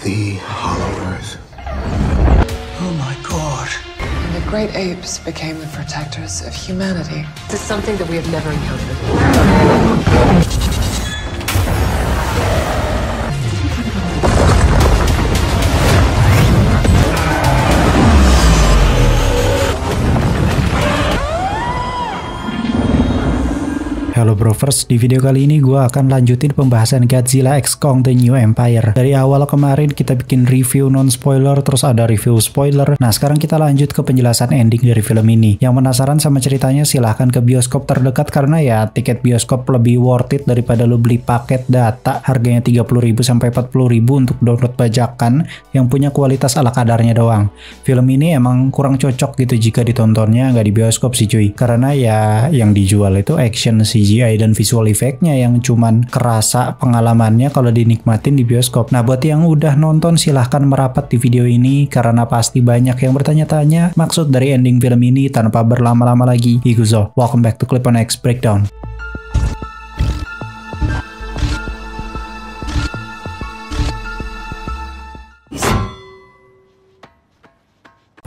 The Hollow Earth. Oh my god. And the great apes became the protectors of humanity. This is something that we have never encountered. Halo Brovers, di video kali ini gue akan lanjutin pembahasan Godzilla x Kong The New Empire. Dari awal kemarin kita bikin review non-spoiler, terus ada review spoiler. Nah sekarang kita lanjut ke penjelasan ending dari film ini. Yang penasaran sama ceritanya silahkan ke bioskop terdekat karena ya tiket bioskop lebih worth it daripada lo beli paket data harganya 30.000 sampai 40.000 untuk download bajakan yang punya kualitas ala kadarnya doang. Film ini emang kurang cocok gitu jika ditontonnya nggak di bioskop sih cuy. Karena ya yang dijual itu action CGI dan visual effect-nya yang cuman kerasa pengalamannya kalau dinikmatin di bioskop. Nah buat yang udah nonton silahkan merapat di video ini karena pasti banyak yang bertanya-tanya maksud dari ending film ini. Tanpa berlama-lama lagi, Iguzo, welcome back to Clip on X Breakdown.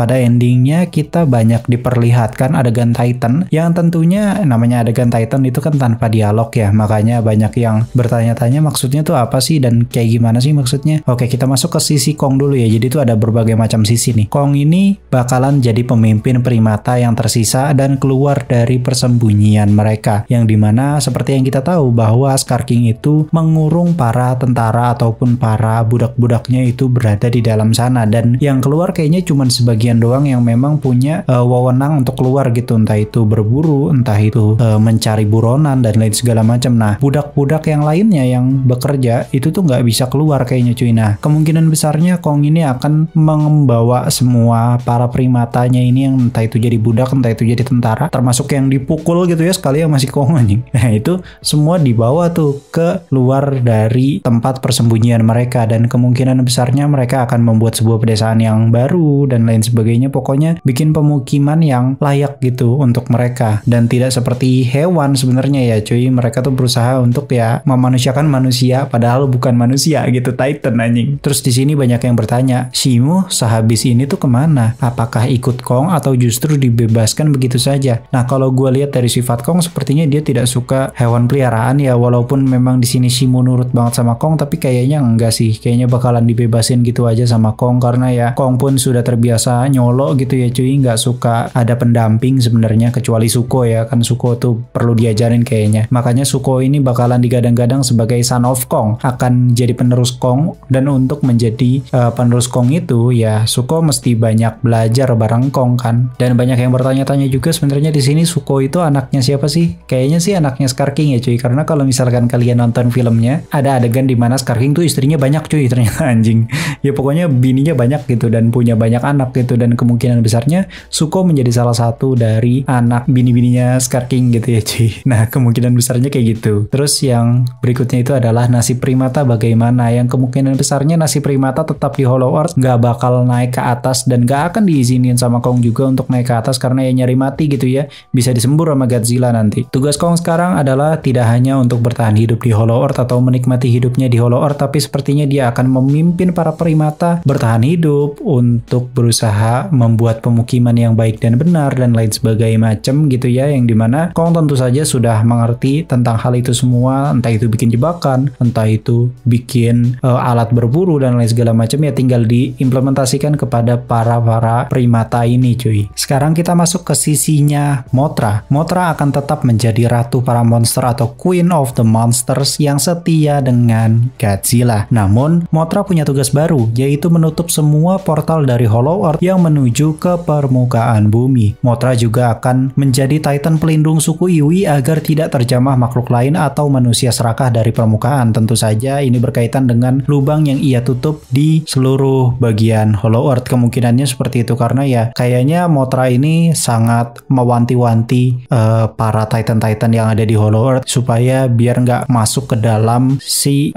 Pada endingnya kita banyak diperlihatkan adegan Titan yang tentunya namanya adegan Titan itu kan tanpa dialog ya, makanya banyak yang bertanya-tanya maksudnya tuh apa sih dan kayak gimana sih maksudnya. Oke, kita masuk ke sisi Kong dulu ya. Jadi itu ada berbagai macam sisi nih. Kong ini bakalan jadi pemimpin primata yang tersisa dan keluar dari persembunyian mereka, yang dimana seperti yang kita tahu bahwa Scar King itu mengurung para tentara ataupun para budak-budaknya itu berada di dalam sana, dan yang keluar kayaknya cuma sebagian doang yang memang punya wewenang untuk keluar gitu, entah itu berburu, entah itu mencari buronan dan lain segala macam. Nah budak-budak yang lainnya yang bekerja itu tuh nggak bisa keluar kayaknya cuy. Nah kemungkinan besarnya Kong ini akan membawa semua para primatanya ini yang entah itu jadi budak, entah itu jadi tentara, termasuk yang dipukul gitu ya sekali yang masih Kong anjing. Nah itu semua dibawa tuh ke luar dari tempat persembunyian mereka, dan kemungkinan besarnya mereka akan membuat sebuah pedesaan yang baru dan lain sebagainya. Pokoknya bikin pemukiman yang layak gitu untuk mereka, dan tidak seperti hewan sebenarnya ya cuy. Mereka tuh berusaha untuk ya memanusiakan manusia padahal bukan manusia gitu, Titan anjing. Terus di sini banyak yang bertanya, Shimu sehabis ini tuh kemana? Apakah ikut Kong atau justru dibebaskan begitu saja? Nah kalau gue lihat dari sifat Kong sepertinya dia tidak suka hewan peliharaan ya, walaupun memang di sini Shimu nurut banget sama Kong, tapi kayaknya enggak sih. Kayaknya bakalan dibebasin gitu aja sama Kong karena ya Kong pun sudah terbiasa nyolo gitu ya cuy, nggak suka ada pendamping sebenarnya kecuali Suko ya, kan Suko tuh perlu diajarin kayaknya. Makanya Suko ini bakalan digadang-gadang sebagai son of Kong, akan jadi penerus Kong, dan untuk menjadi penerus Kong itu ya Suko mesti banyak belajar bareng Kong kan. Dan banyak yang bertanya-tanya juga sebenarnya di sini Suko itu anaknya siapa sih? Kayaknya sih anaknya Scar King ya cuy, karena kalau misalkan kalian nonton filmnya ada adegan di mana Scar King tuh istrinya banyak cuy ternyata anjing. Ya pokoknya bininya banyak gitu dan punya banyak anak gitu, dan kemungkinan besarnya Suko menjadi salah satu dari anak bini-bininya Scar King gitu ya cuy. Nah kemungkinan besarnya kayak gitu. Terus yang berikutnya itu adalah nasib primata bagaimana, yang kemungkinan besarnya nasib primata tetap di Hollow Earth, nggak bakal naik ke atas dan nggak akan diizinin sama Kong juga untuk naik ke atas karena ya nyari mati gitu ya, bisa disembur sama Godzilla nanti. Tugas Kong sekarang adalah tidak hanya untuk bertahan hidup di Hollow Earth atau menikmati hidupnya di Hollow Earth, tapi sepertinya dia akan memimpin para primata bertahan hidup untuk berusaha membuat pemukiman yang baik dan benar dan lain sebagainya macam gitu ya, yang dimana Kong tentu saja sudah mengerti tentang hal itu semua, entah itu bikin jebakan, entah itu bikin alat berburu dan lain segala macam, ya tinggal diimplementasikan kepada para primata ini cuy. Sekarang kita masuk ke sisinya Mothra. Mothra akan tetap menjadi ratu para monster atau Queen of the Monsters yang setia dengan Godzilla. Namun Mothra punya tugas baru, yaitu menutup semua portal dari Hollow Earth yang menuju ke permukaan bumi. Mothra juga akan menjadi Titan pelindung suku Iwi agar tidak terjamah makhluk lain atau manusia serakah dari permukaan. Tentu saja ini berkaitan dengan lubang yang ia tutup di seluruh bagian Hollow Earth. Kemungkinannya seperti itu karena ya kayaknya Mothra ini sangat mewanti-wanti para Titan-Titan yang ada di Hollow Earth supaya biar nggak masuk ke dalam si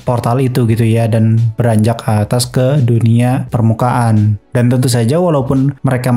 portal itu gitu ya, dan beranjak ke atas ke dunia permukaan. Dan tentu saja walaupun mereka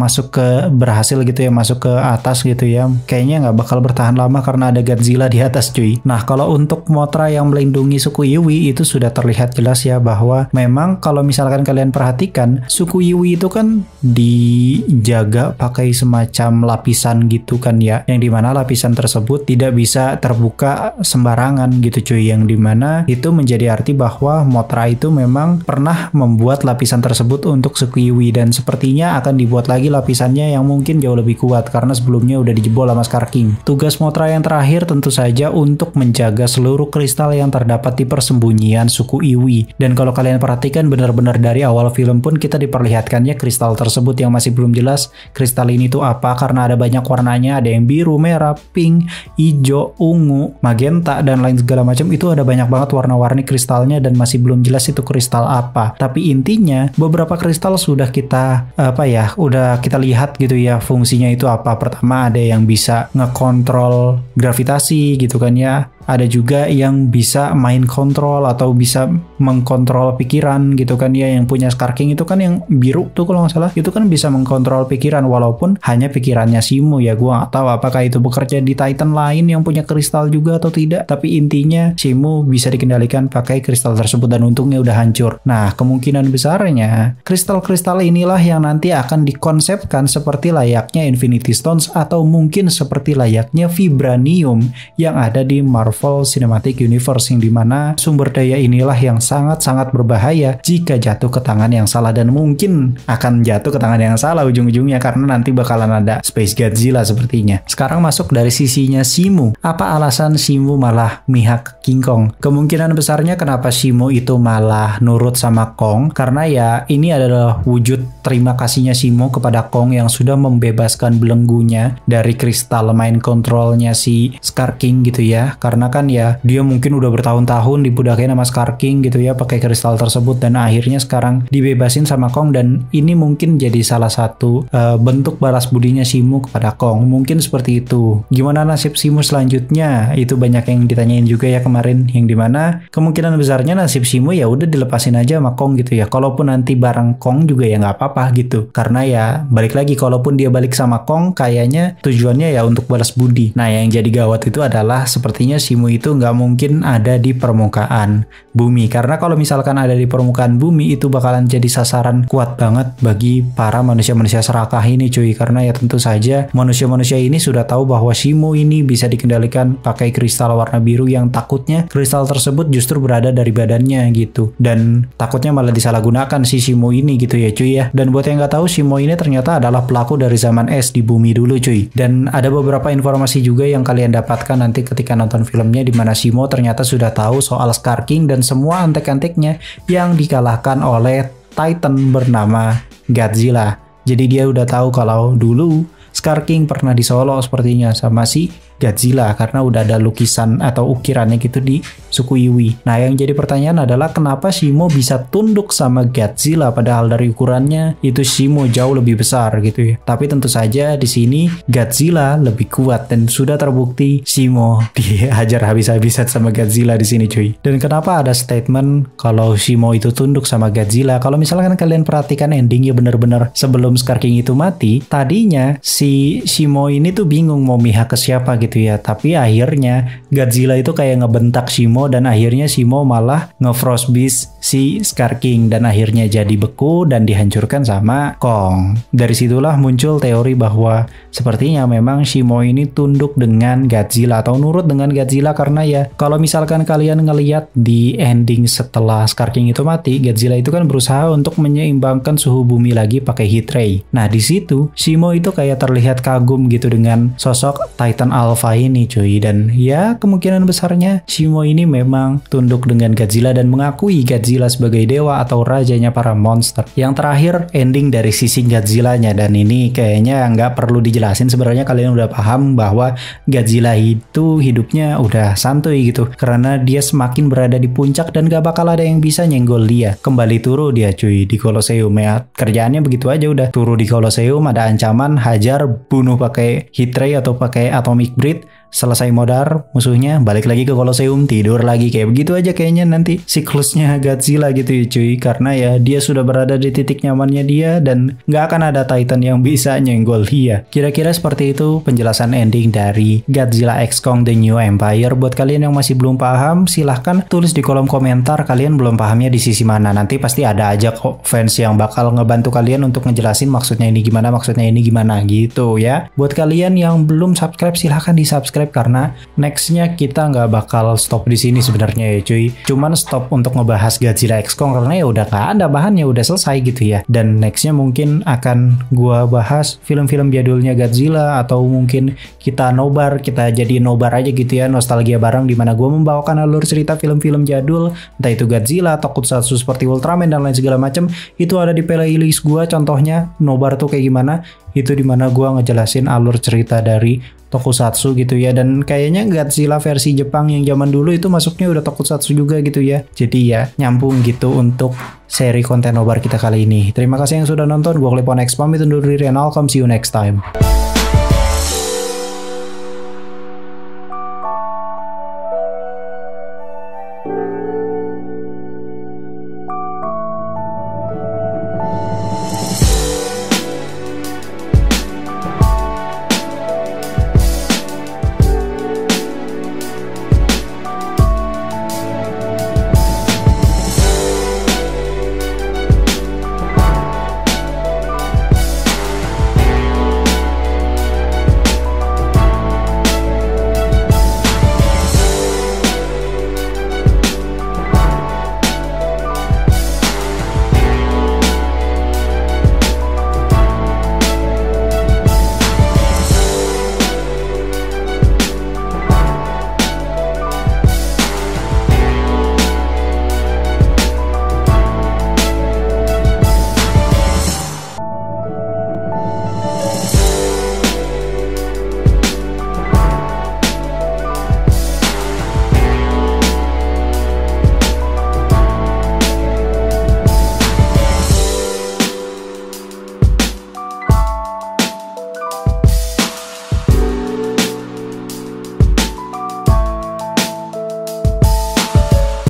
berhasil gitu ya, masuk ke atas gitu ya, kayaknya nggak bakal bertahan lama karena ada Godzilla di atas cuy. Nah kalau untuk Mothra yang melindungi suku Iwi itu sudah terlihat jelas ya bahwa memang kalau misalkan kalian perhatikan suku Iwi itu kan dijaga pakai semacam lapisan gitu kan ya, yang dimana lapisan tersebut tidak bisa terbuka sembarangan gitu cuy, yang dimana itu menjadi arti bahwa Mothra itu memang pernah membuat lapisan tersebut untuk suku Iwi, dan sepertinya akan dibuat lagi lapisannya yang mungkin jauh lebih kuat karena sebelumnya udah dijebol sama Scar King. Tugas Mothra yang terakhir tentu saja untuk menjaga seluruh kristal yang terdapat di persembunyian suku Iwi. Dan kalau kalian perhatikan benar-benar dari awal film pun kita diperlihatkannya kristal tersebut yang masih belum jelas kristal ini tuh apa, karena ada banyak warnanya, ada yang biru, merah, pink, hijau, ungu, magenta dan lain segala macam. Itu ada banyak banget warna-warni kristalnya dan masih belum jelas itu kristal apa. Tapi intinya beberapa kristal sudah udah kita lihat gitu ya fungsinya itu apa. Pertama ada yang bisa ngekontrol gravitasi gitu kan ya. Ada juga yang bisa main kontrol atau bisa mengkontrol pikiran gitu kan ya. Yang punya Scar King itu kan yang biru tuh kalau nggak salah, itu kan bisa mengkontrol pikiran walaupun hanya pikirannya Shimo ya. Gua nggak tahu apakah itu bekerja di Titan lain yang punya kristal juga atau tidak, tapi intinya Shimo bisa dikendalikan pakai kristal tersebut dan untungnya udah hancur. Nah kemungkinan besarnya kristal-kristal inilah yang nanti akan dikonsepkan seperti layaknya Infinity Stones atau mungkin seperti layaknya Vibranium yang ada di Marvel Cinematic Universe, yang dimana sumber daya inilah yang sangat-sangat berbahaya jika jatuh ke tangan yang salah, dan mungkin akan jatuh ke tangan yang salah ujung-ujungnya karena nanti bakalan ada Space Godzilla sepertinya. Sekarang masuk dari sisinya Shimo. Apa alasan Shimo malah mihak King Kong? Kemungkinan besarnya kenapa Shimo itu malah nurut sama Kong karena ya ini adalah wujud terima kasihnya Shimo kepada Kong yang sudah membebaskan belenggunya dari kristal mind controlnya si Scar King gitu ya. Karena kan ya dia mungkin udah bertahun-tahun dibudakin sama Scar King gitu ya pakai kristal tersebut, dan akhirnya sekarang dibebasin sama Kong, dan ini mungkin jadi salah satu bentuk balas budinya Shimo kepada Kong. Mungkin seperti itu. Gimana nasib Shimo selanjutnya? Itu banyak yang ditanyain juga ya kemarin, yang dimana kemungkinan besarnya nasib Shimo ya udah dilepasin aja sama Kong gitu ya. Kalaupun nanti bareng Kong juga ya nggak apa-apa gitu. Karena ya balik lagi, kalaupun dia balik sama Kong kayaknya tujuannya ya untuk balas budi. Nah yang jadi gawat itu adalah sepertinya Shimo itu nggak mungkin ada di permukaan bumi, karena kalau misalkan ada di permukaan bumi itu bakalan jadi sasaran kuat banget bagi para manusia-manusia serakah ini cuy. Karena ya tentu saja manusia-manusia ini sudah tahu bahwa Shimo ini bisa dikendalikan pakai kristal warna biru yang takutnya kristal tersebut justru berada dari badannya gitu, dan takutnya malah disalahgunakan si Shimo ini gitu ya cuy ya. Dan buat yang nggak tahu, Shimo ini ternyata adalah pelaku dari zaman es di bumi dulu cuy. Dan ada beberapa informasi juga yang kalian dapatkan nanti ketika nonton filmnya, di mana Shimo ternyata sudah tahu soal Scar King dan semua antek-anteknya yang dikalahkan oleh Titan bernama Godzilla. Jadi dia udah tahu kalau dulu Scar King pernah disolo sepertinya sama si Godzilla karena udah ada lukisan atau ukirannya gitu di suku Iwi. Nah yang jadi pertanyaan adalah kenapa Shimo bisa tunduk sama Godzilla padahal dari ukurannya itu Shimo jauh lebih besar gitu ya. Tapi tentu saja di sini Godzilla lebih kuat dan sudah terbukti Shimo dihajar habis-habisan sama Godzilla di sini cuy. Dan kenapa ada statement kalau Shimo itu tunduk sama Godzilla? Kalau misalkan kalian perhatikan endingnya bener-bener sebelum Scar King itu mati, tadinya si Shimo ini tuh bingung mau mihak ke siapa gitu ya, tapi akhirnya Godzilla itu kayak ngebentak Shimo dan akhirnya Shimo malah nge-frostbeast si Scar King dan akhirnya jadi beku dan dihancurkan sama Kong. Dari situlah muncul teori bahwa sepertinya memang Shimo ini tunduk dengan Godzilla atau nurut dengan Godzilla, karena ya kalau misalkan kalian ngelihat di ending setelah Scar King itu mati, Godzilla itu kan berusaha untuk menyeimbangkan suhu bumi lagi pakai heat ray. Nah di situ Shimo itu kayak terlihat kagum gitu dengan sosok Titan Alpha ini cuy, dan ya kemungkinan besarnya Shimo ini memang tunduk dengan Godzilla dan mengakui Godzilla sebagai dewa atau rajanya para monster. Yang terakhir ending dari sisi Godzilla-nya, dan ini kayaknya nggak perlu dijelasin, sebenarnya kalian udah paham bahwa Godzilla itu hidupnya udah santuy gitu karena dia semakin berada di puncak dan gak bakal ada yang bisa nyenggol dia. Kembali turu dia cuy di Colosseum ya, kerjaannya begitu aja udah turu di Colosseum, ada ancaman hajar bunuh pakai heat ray atau pakai atomic breath, selesai modar musuhnya, balik lagi ke Colosseum, tidur lagi, kayak begitu aja kayaknya nanti siklusnya Godzilla gitu ya cuy, karena ya dia sudah berada di titik nyamannya dia dan nggak akan ada Titan yang bisa nyenggol dia. Kira-kira seperti itu penjelasan ending dari Godzilla X Kong The New Empire. Buat kalian yang masih belum paham, silahkan tulis di kolom komentar kalian belum pahamnya di sisi mana. Nanti pasti ada aja kok fans yang bakal ngebantu kalian untuk ngejelasin maksudnya ini gimana gitu ya. Buat kalian yang belum subscribe, silahkan di subscribe karena nextnya kita nggak bakal stop di sini sebenarnya ya cuy. Cuman stop untuk ngebahas Godzilla X Kong karena ya udah nggak ada bahannya, udah selesai gitu ya. Dan nextnya mungkin akan gua bahas film-film jadulnya Godzilla, atau mungkin kita nobar, kita jadi nobar aja gitu ya, nostalgia bareng, dimana gua membawakan alur cerita film-film jadul, entah itu Godzilla, tokusatsu seperti Ultraman dan lain segala macam. Itu ada di playlist gua, contohnya nobar tuh kayak gimana. Itu dimana gua ngejelasin alur cerita dari tokusatsu gitu ya, dan kayaknya Godzilla versi Jepang yang zaman dulu itu masuknya udah tokusatsu juga gitu ya. Jadi ya nyambung gitu untuk seri konten nobar kita kali ini. Terima kasih yang sudah nonton. Gua Clipon X pamit undur diri and I'll come see you next time.